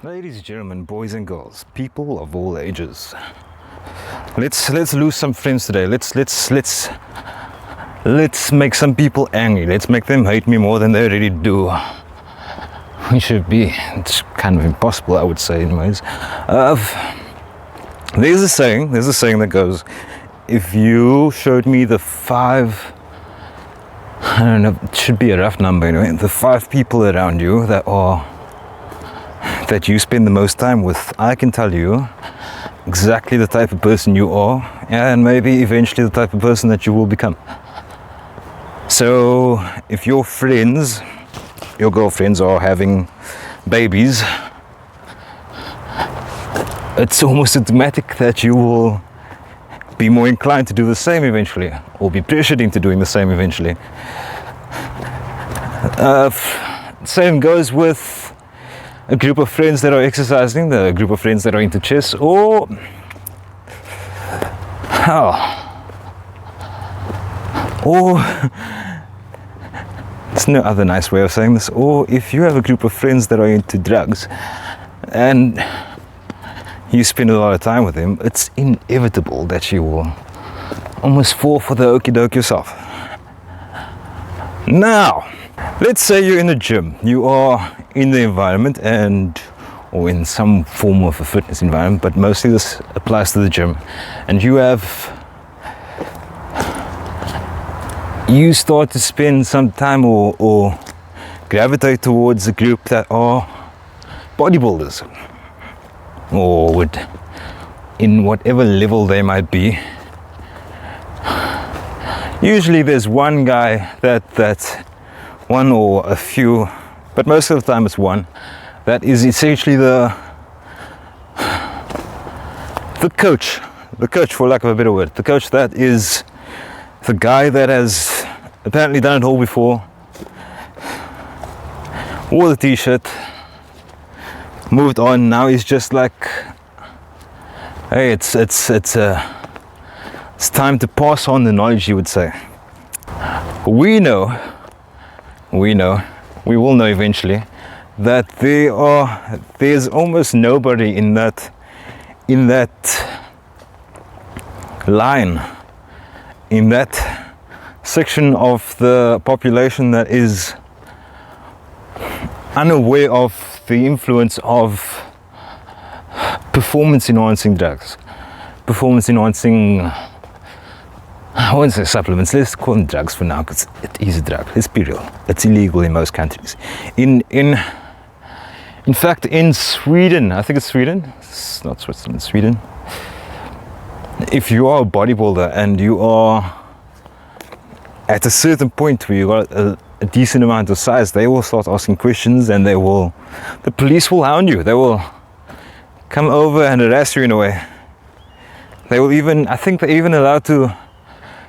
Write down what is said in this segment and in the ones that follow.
Ladies and gentlemen, boys and girls, people of all ages, let's lose some friends today. Let's make some people angry. Let's make them hate me more than they already do. We should be. It's kind of impossible, I would say, anyways. There's a saying that goes, if you showed me the five, I don't know, it should be a rough number anyway, the 5 people around you that you spend the most time with, I can tell you exactly the type of person you are, and maybe eventually the type of person that you will become. So if your friends, your girlfriends are having babies, it's almost automatic that you will be more inclined to do the same eventually, or be pressured into doing the same eventually. Same goes with a group of friends that are exercising, a group of friends that are into chess, or there's no other nice way of saying this, or if you have a group of friends that are into drugs and you spend a lot of time with them, it's inevitable that you will almost fall for the okie doke yourself. Now, let's say you're in the gym, you are in the environment or in some form of a fitness environment, but mostly this applies to the gym, and you start to spend some time or gravitate towards a group that are bodybuilders, or in whatever level they might be. Usually there's one guy that one or a few, but most of the time it's one, that is essentially the coach for lack of a better word, the coach that is the guy that has apparently done it all before, wore the t-shirt, moved on. Now he's just like, hey, it's time to pass on the knowledge, you would say. We will know eventually that there's almost nobody in that line, in that section of the population that is unaware of the influence of performance enhancing drugs, performance enhancing, I won't say supplements, let's call them drugs for now, because it is a drug, let's be real. It's illegal in most countries. In fact, in Sweden, I think it's Sweden, it's not Switzerland, Sweden. If you are a bodybuilder and you are at a certain point where you got a decent amount of size, they will start asking questions, and the police will hound you. They will come over and harass you in a way. They will I think they're even allowed to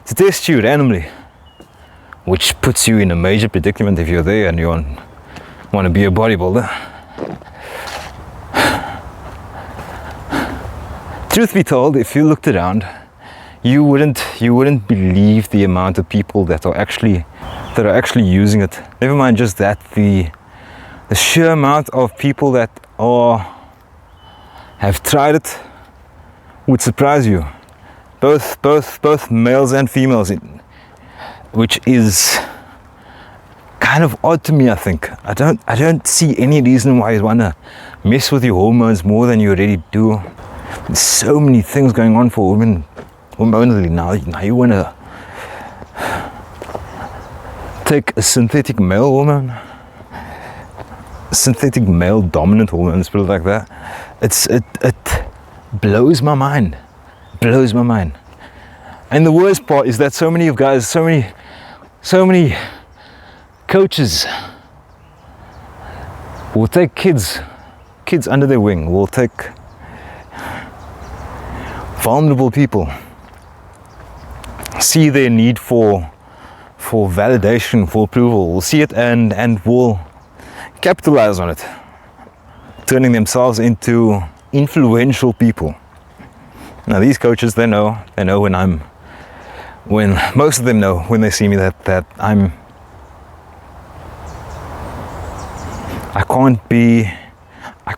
test you randomly, which puts you in a major predicament if you're there and you want to be a bodybuilder. Truth be told, if you looked around, you wouldn't believe the amount of people that are actually using it. Never mind just that, the sheer amount of people that have tried it would surprise you. Both males and females, which is kind of odd to me. I think I don't see any reason why you want to mess with your hormones more than you already do. There's so many things going on for women hormonally now. You want to take a synthetic male hormone, synthetic male dominant hormone, let's put it like that. It blows my mind. Blows my mind. And the worst part is that so many coaches will take kids under their wing, will take vulnerable people, see their need for validation, for approval, will see it and will capitalize on it, turning themselves into influential people. Now these coaches, they know when most of them know when they see me that I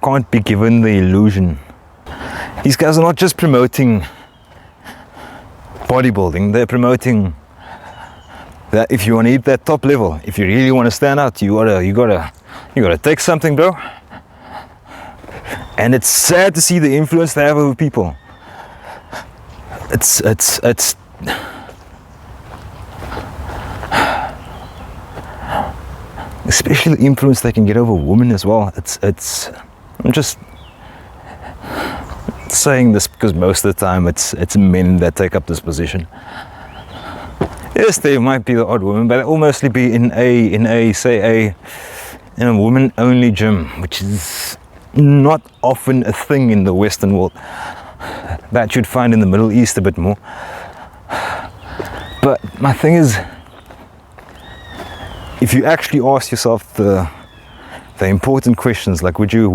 can't be given the illusion. These guys are not just promoting bodybuilding, they're promoting that if you want to hit that top level, if you really want to stand out, you gotta take something, bro. And it's sad to see the influence they have over people. It's especially the influence they can get over women as well. I'm just saying this because most of the time it's men that take up this position. Yes, there might be the odd woman, but it'll mostly be in a woman-only gym, which is not often a thing in the Western world. That you'd find in the Middle East a bit more. But my thing is, if you actually ask yourself the important questions, like would you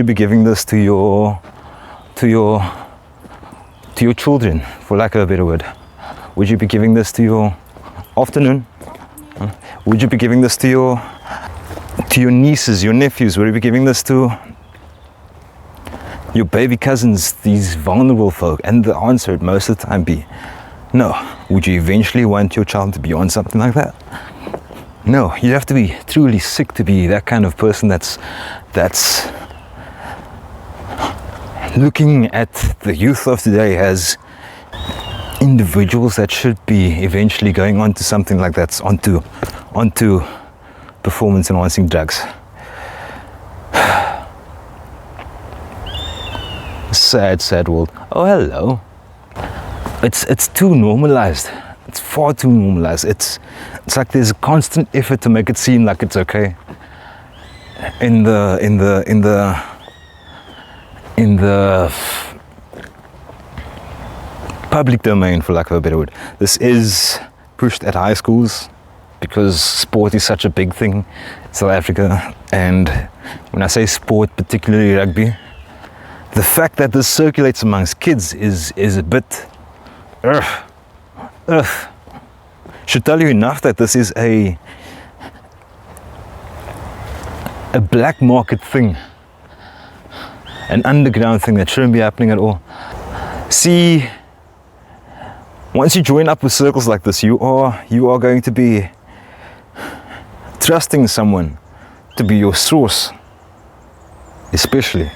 be giving this to your children, for lack of a better word? Would you be giving this to your afternoon? Would you be giving this to your nieces, your nephews? Would you be giving this to your baby cousins, these vulnerable folk? And the answer would most of the time be no. Would you eventually want your child to be on something like that? No, you have to be truly sick to be that kind of person that's looking at the youth of today as individuals that should be eventually going on to something like that, onto performance enhancing drugs. Sad world. Oh, hello. It's too normalized. It's far too normalized. It's like there's a constant effort to make it seem like it's okay. In the public domain, for lack of a better word, this is pushed at high schools because sport is such a big thing in South Africa. And when I say sport, particularly rugby, the fact that this circulates amongst kids is a bit should tell you enough that this is a black market thing, an underground thing that shouldn't be happening at all. See, once you join up with circles like this, you are going to be trusting someone to be your source, especially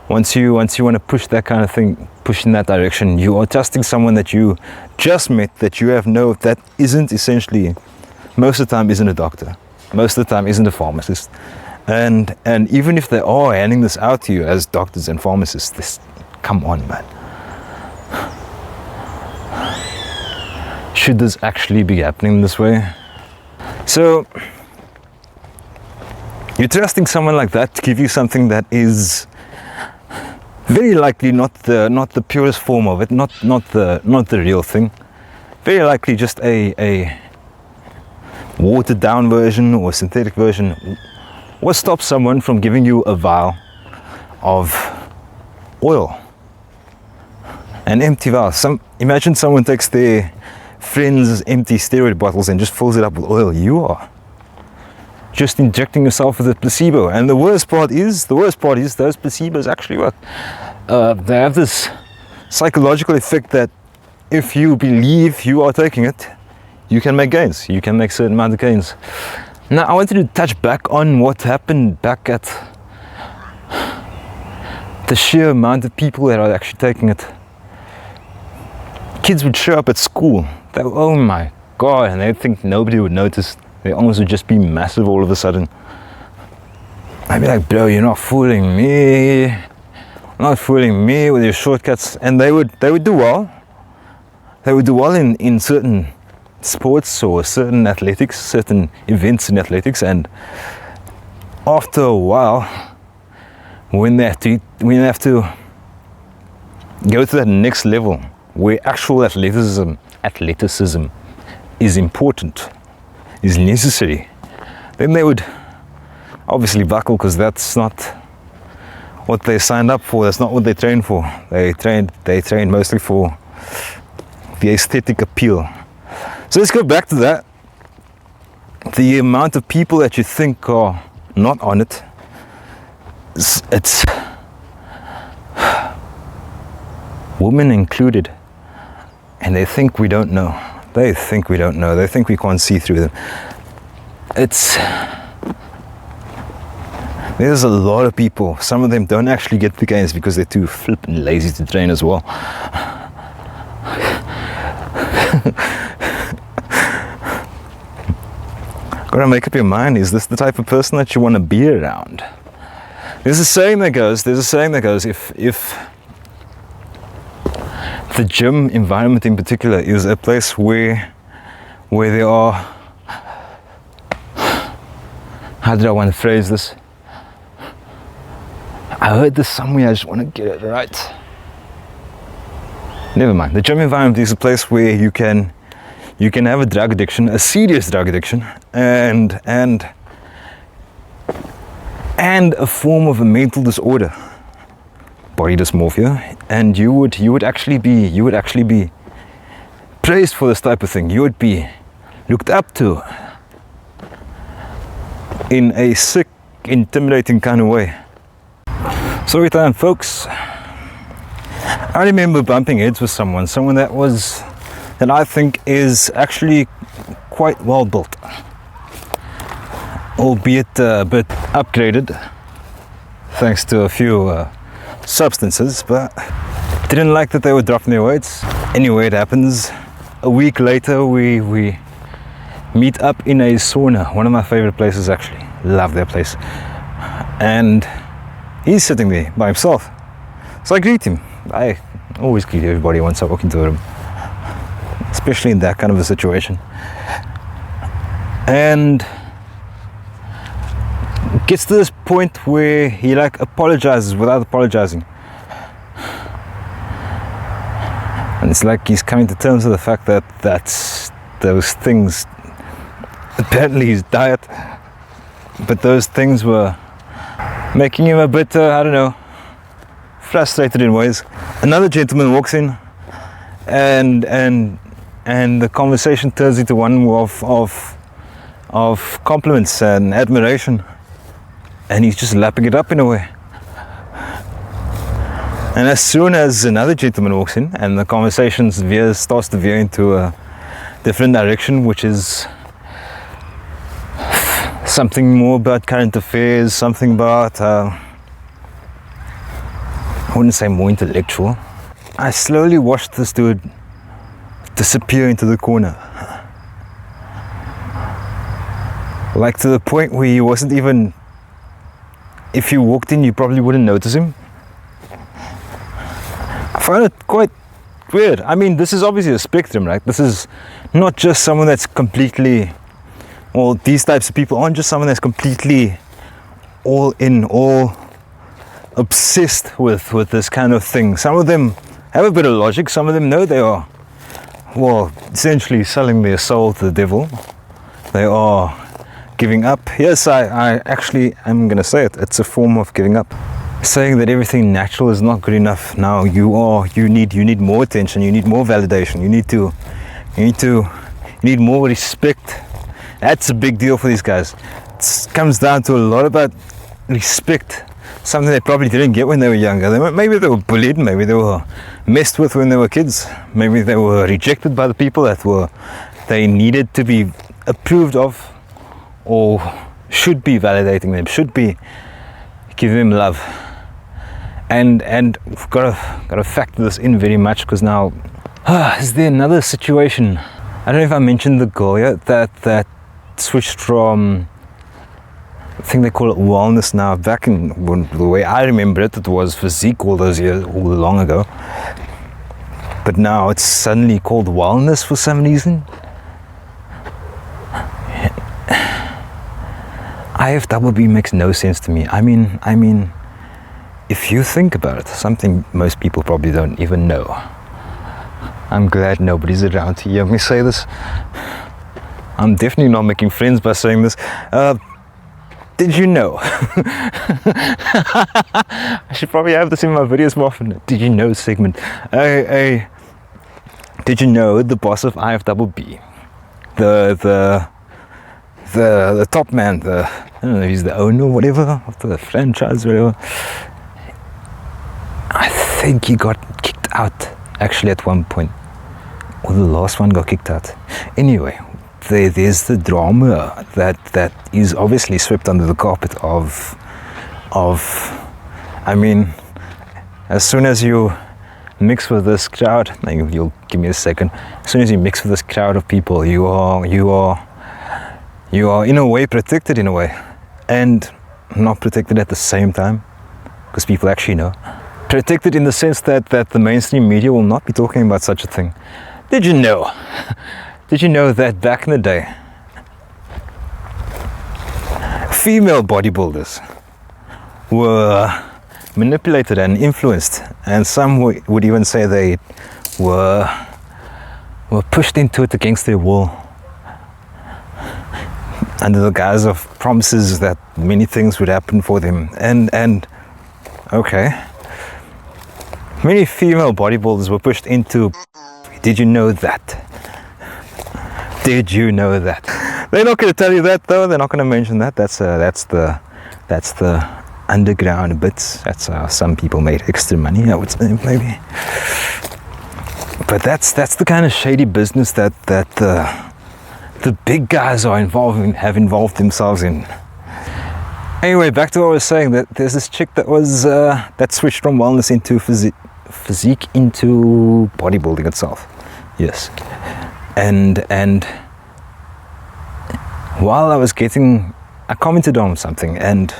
once you want to push that kind of thing, push in that direction. You are trusting someone that you just met, that you have that isn't essentially, most of the time isn't a doctor, most of the time isn't a pharmacist, and even if they are handing this out to you as doctors and pharmacists, come on, man. Should this actually be happening this way? So you're trusting someone like that to give you something that is very likely not the purest form of it, not the real thing. Very likely just a watered down version or synthetic version. What stops someone from giving you a vial of oil? An empty vial. Imagine someone takes their friend's empty steroid bottles and just fills it up with oil. You are just injecting yourself with a placebo. And the worst part is those placebos actually work. They have this psychological effect that if you believe you are taking it, you can make gains. You can make certain amount of gains. Now, I wanted to touch back on what happened back at the sheer amount of people that are actually taking it. Kids would show up at school. Oh my God, and they'd think nobody would notice. They almost would just be massive all of a sudden. I'd be like, bro, you're not fooling me. Not fooling me with your shortcuts. And they would do well. They would do well in certain sports or certain athletics, certain events in athletics. And after a while, when they have to go to that next level where actual athleticism is important, is necessary, then they would obviously buckle, because that's not what they signed up for. That's not what they trained for. They trained mostly for the aesthetic appeal. So let's go back to that. The amount of people that you think are not on it it's women included, and they think we don't know. They think we don't know. They think we can't see through them. There's a lot of people. Some of them don't actually get the gains because they're too flippin' lazy to train as well. Gotta make up your mind. Is this the type of person that you want to be around? There's a saying that goes, if the gym environment in particular is a place where there are, how did I want to phrase this? I heard this somewhere, I just want to get it right. Never mind. The gym environment is a place where you can have a drug addiction, a serious drug addiction, and a form of a mental disorder, body dysmorphia, and you would actually be praised for this type of thing. You would be looked up to in a sick, intimidating kind of way. Story time, folks. I remember bumping heads with someone that I think is actually quite well built, albeit a bit upgraded thanks to a few substances, but didn't like that they were dropping their weights. Anyway, it happens. A week later, we meet up in a sauna, one of my favorite places actually. Love that place. And he's sitting there by himself. So I greet him. I always greet everybody once I walk into a room, especially in that kind of a situation. And it gets to this point where he like apologizes without apologizing. And it's like he's coming to terms with the fact that those things, apparently his diet, but those things were making him a bit, I don't know, frustrated in ways. Another gentleman walks in, and the conversation turns into one of compliments and admiration, and he's just lapping it up in a way. And as soon as another gentleman walks in, and the conversation starts to veer into a different direction, which is something more about current affairs, something about I wouldn't say more intellectual. I slowly watched this dude disappear into the corner. Like to the point where he wasn't even, if you walked in, you probably wouldn't notice him. I find it quite weird. I mean, this is obviously a spectrum, right? This is not just someone that's completely, well, these types of people aren't just someone that's completely all in, all obsessed with this kind of thing. Some of them have a bit of logic. Some of them know they are, well, essentially selling their soul to the devil. They are giving up. Yes, I actually am going to say it. It's a form of giving up. Saying that everything natural is not good enough. Now you need more attention. You need more validation. You need more respect. That's a big deal for these guys. It comes down to a lot about respect. Something they probably didn't get when they were younger. Maybe they were bullied, maybe they were messed with when they were kids, maybe they were rejected by the people that they needed to be approved of, or should be validating them, should be giving them love. And we've got to factor this in very much, because now is there another situation? I don't know if I mentioned the girl yet that switched from, I think they call it wellness now. Back in the way I remember it, it was physique all those years, all long ago. But now it's suddenly called wellness for some reason. IFBB makes no sense to me. I mean, if you think about it, something most people probably don't even know. I'm glad nobody's around to hear me say this. I'm definitely not making friends by saying this. Did you know? I should probably have this in my videos more often. Did you know segment? Did you know the boss of IFBB, the top man, don't know if he's the owner or whatever of the franchise or whatever. I think he got kicked out actually at one point, or the last one got kicked out. Anyway, there's the drama that is obviously swept under the carpet of I mean, as soon as you mix with this crowd, you'll give me a second, as soon as you mix with this crowd of people, you are in a way protected, in a way, and not protected at the same time, because people actually know. Protected in the sense that the mainstream media will not be talking about such a thing. Did you know that back in the day, female bodybuilders were manipulated and influenced, and some would even say they were pushed into it against their will, under the guise of promises that many things would happen for them. And okay, many female bodybuilders were pushed into. Did you know that? Did you know that? They're not going to tell you that, though. They're not going to mention that. That's the underground bits. That's how some people made extra money, I would say, maybe. But that's the kind of shady business that the big guys have involved themselves in. Anyway, back to what I was saying. That there's this chick that was that switched from wellness into physique into bodybuilding itself. Yes, and while I commented on something and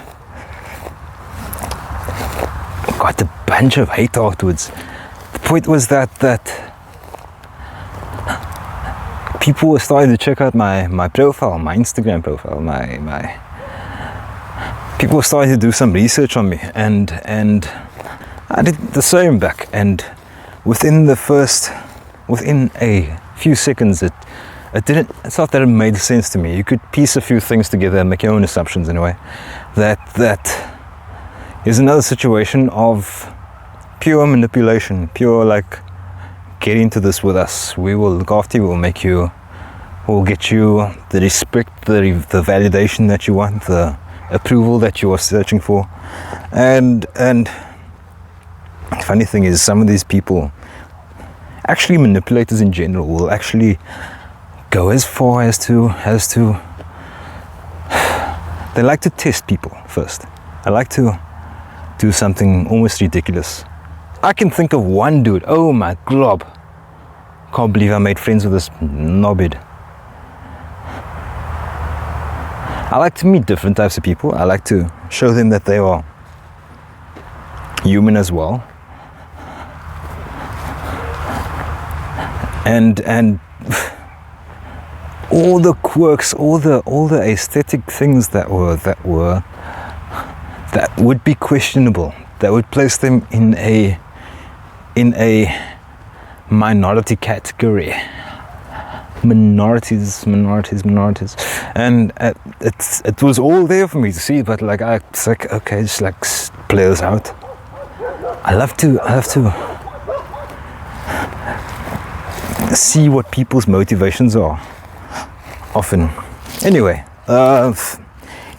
got a bunch of hate afterwards. The point was that people were starting to check out my profile, my Instagram profile, my people were starting to do some research on me, and I did the same back, and within a few seconds it's not that it made sense to me. You could piece a few things together and make your own assumptions in a way. That is another situation of pure manipulation, pure like, get into this with us, we will look after you, we'll get you the respect, the validation that you want, the approval that you are searching for. And the funny thing is, some of these people, actually manipulators in general, will actually go as far as to they like to test people first. I like to do something almost ridiculous. I can think of one dude, oh my glob, can't believe I made friends with this knobhead. I like to meet different types of people. I like to show them that they are human as well. And all the quirks, all the aesthetic things that would be questionable, that would place them in a minority category. Minorities, and it was all there for me to see. But like, it's like, okay, just like play this out. I have to see what people's motivations are. Often. Anyway,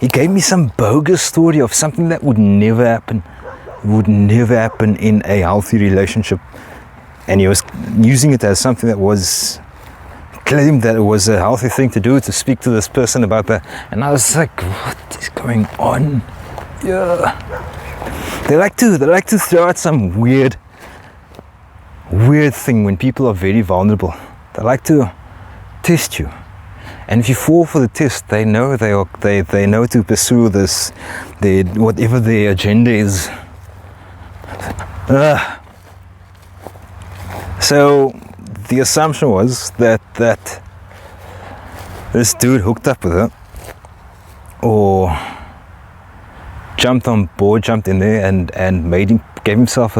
he gave me some bogus story of something that would never happen. Would never happen in a healthy relationship, and he was using it as something that was claimed that it was a healthy thing to do, to speak to this person about that. And I was like, what is going on? Yeah. They like to throw out some weird thing when people are very vulnerable. They like to test you. And if you fall for the test, they know they know to pursue this, whatever their agenda is. So the assumption was that this dude hooked up with her, or jumped on board, jumped in there, and gave himself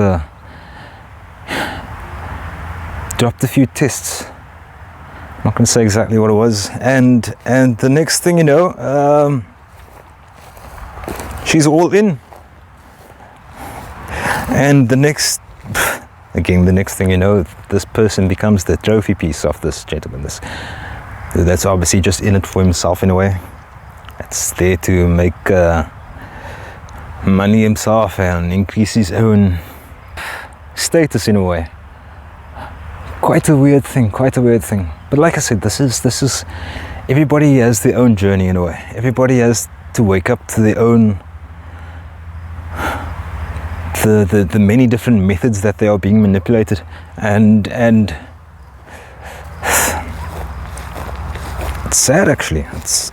dropped a few tests. I'm not going to say exactly what it was, and the next thing you know, she's all in, and the next thing you know, this person becomes the trophy piece of this gentleman. That's obviously just in it for himself in a way. It's there to make money himself and increase his own status in a way. Quite a weird thing. But like I said, this is everybody has their own journey in a way. Everybody has to wake up to their own the many different methods that they are being manipulated, and it's sad actually. It's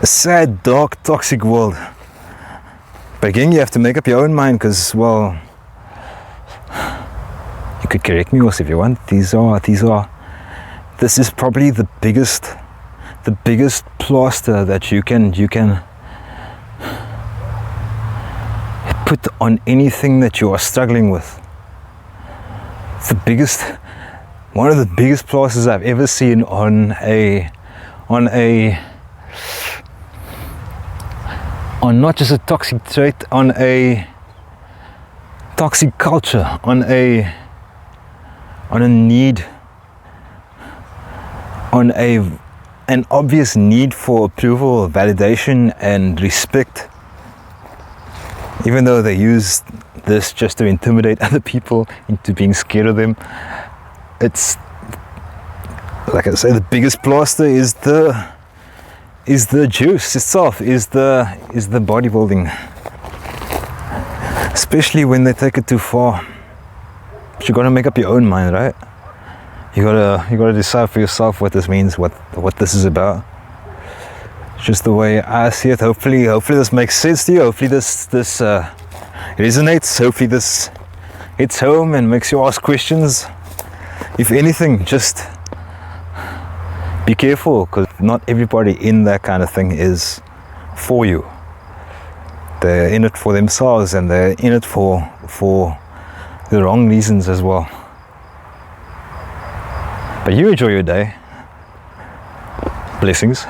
a sad, dark, toxic world. But again, you have to make up your own mind, because, well, you could correct me also if you want. This is probably the biggest plaster that you can put on anything that you are struggling with. It's one of the biggest plasters I've ever seen on not just a toxic trait, on a toxic culture, on a need, on an obvious need for approval, validation, and respect. Even though they use this just to intimidate other people into being scared of them, it's, like I say, the biggest plaster is the juice itself, is the bodybuilding. Especially when they take it too far. But you gotta make up your own mind, right? You gotta decide for yourself what this means, what this is about. It's just the way I see it. Hopefully this makes sense to you. Hopefully this resonates. Hopefully this hits home and makes you ask questions. If anything, just be careful, because not everybody in that kind of thing is for you. They're in it for themselves, and they're in it for the wrong reasons as well. But you enjoy your day. Blessings.